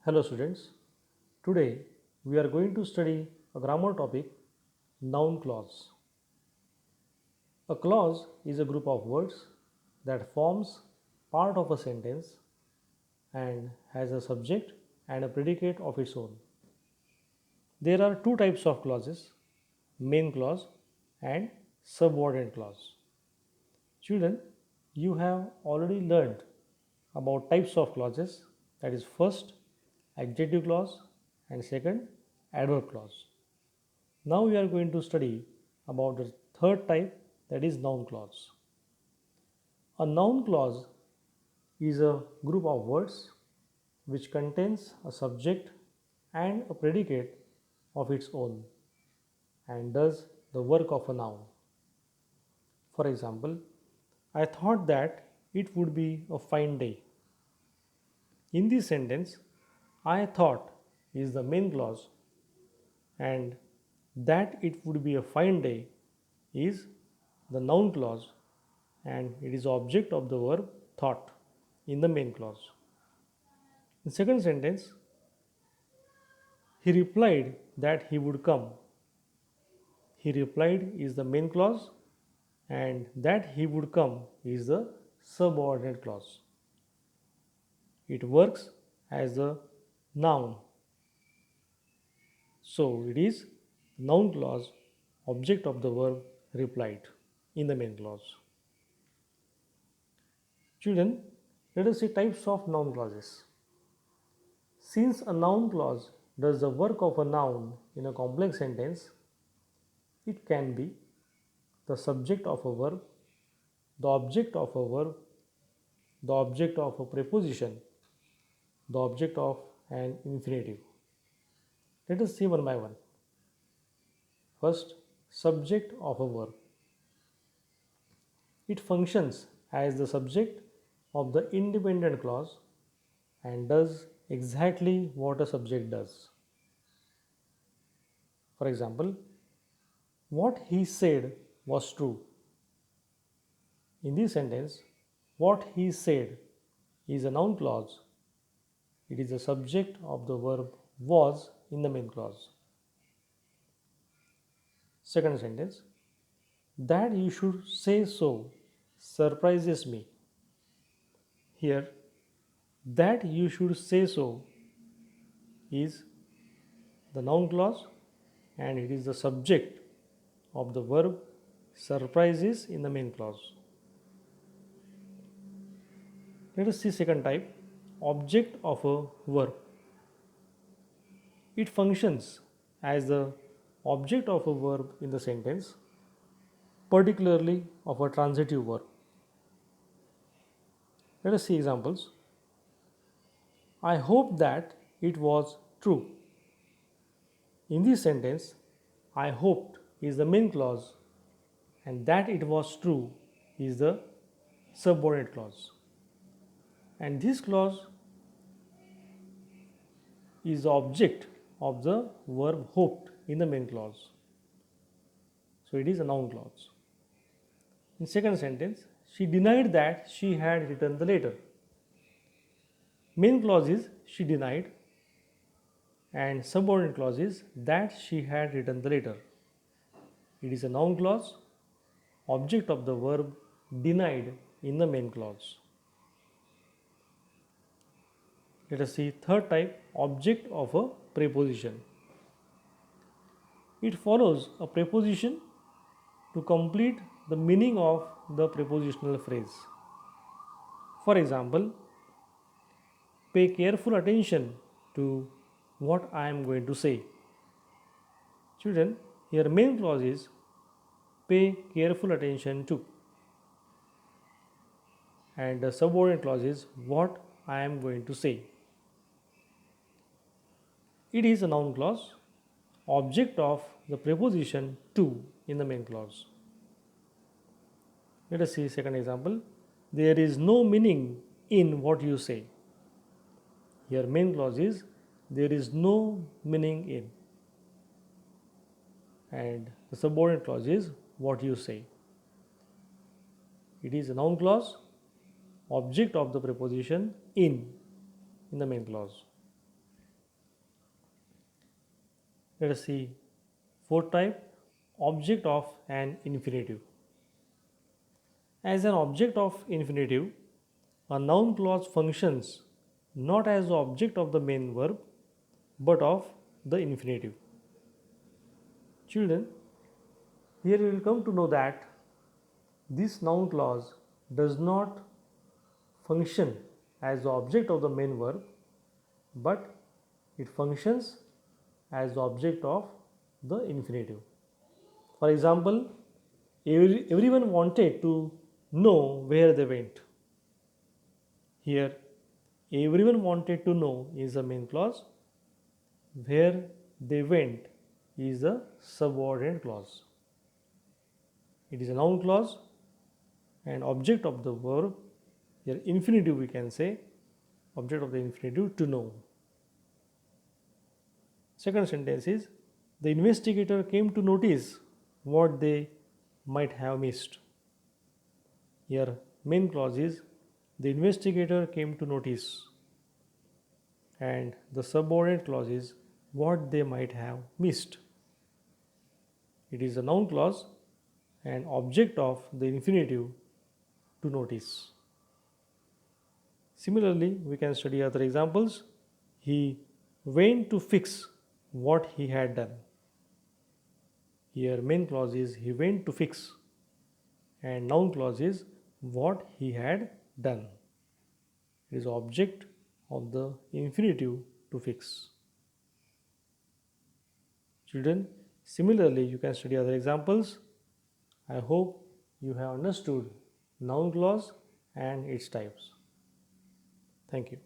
Hello students, today we are going to study a grammar topic, noun clause. A clause is a group of words that forms part of a sentence and has a subject and a predicate of its own. There are two types of clauses, main clause and subordinate clause. Children, you have already learned about types of clauses, that is first adjective clause and second adverb clause. Now we are going to study about the third type, that is noun clause. A noun clause is a group of words which contains a subject and a predicate of its own and does the work of a noun. For example, I thought that it would be a fine day. In this sentence, I thought is the main clause and that it would be a fine day is the noun clause and it is object of the verb thought in the main clause. In second sentence, he replied that he would come. He replied is the main clause and that he would come is the subordinate clause. It works as a noun. So it is noun clause, object of the verb replied in the main clause. Children, let us see types of noun clauses. Since a noun clause does the work of a noun in a complex sentence, it can be the subject of a verb, the object of a verb, the object of a preposition, the object of an infinitive. Let us see one by one. First, subject of a verb. It functions as the subject of the independent clause and does exactly what a subject does. For example, what he said was true. In this sentence, what he said is a noun clause. It is the subject of the verb was in the main clause. Second sentence, that you should say so surprises me. Here, that you should say so is the noun clause and it is the subject of the verb surprises in the main clause. Let us see second type, object of a verb. It functions as the object of a verb in the sentence, particularly of a transitive verb. Let us see examples. I hope that it was true. In this sentence, I hoped is the main clause and that it was true is the subordinate clause. And this clause is the object of the verb hoped in the main clause. So it is a noun clause. In second sentence, she denied that she had written the letter. Main clause is she denied and subordinate clause is that she had written the letter. It is a noun clause, object of the verb denied in the main clause. Let us see third type, object of a preposition. It follows a preposition to complete the meaning of the prepositional phrase. For example, pay careful attention to what I am going to say. Children, here main clause is pay careful attention to and the subordinate clause is what I am going to say. It is a noun clause, object of the preposition to in the main clause. Let us see second example. There is no meaning in what you say. Here main clause is there is no meaning in and the subordinate clause is what you say. It is a noun clause, object of the preposition in the main clause. Let us see fourth type, object of an infinitive. As an object of infinitive, a noun clause functions not as the object of the main verb but of the infinitive. Children, here we will come to know that this noun clause does not function as the object of the main verb but it functions as the object of the infinitive. For example, everyone wanted to know where they went. Here, everyone wanted to know is the main clause, where they went is the subordinate clause. It is a noun clause and object of the verb, here infinitive we can say, object of the infinitive to know. Second sentence is, the investigator came to notice what they might have missed. Here main clause is, the investigator came to notice, and the subordinate clause is what they might have missed. It is a noun clause and object of the infinitive to notice. Similarly, we can study other examples. He went to fix what he had done. Here main clause is he went to fix and noun clause is what he had done. It is object of the infinitive to fix. Children, similarly you can study other examples. I hope you have understood noun clause and its types. Thank you.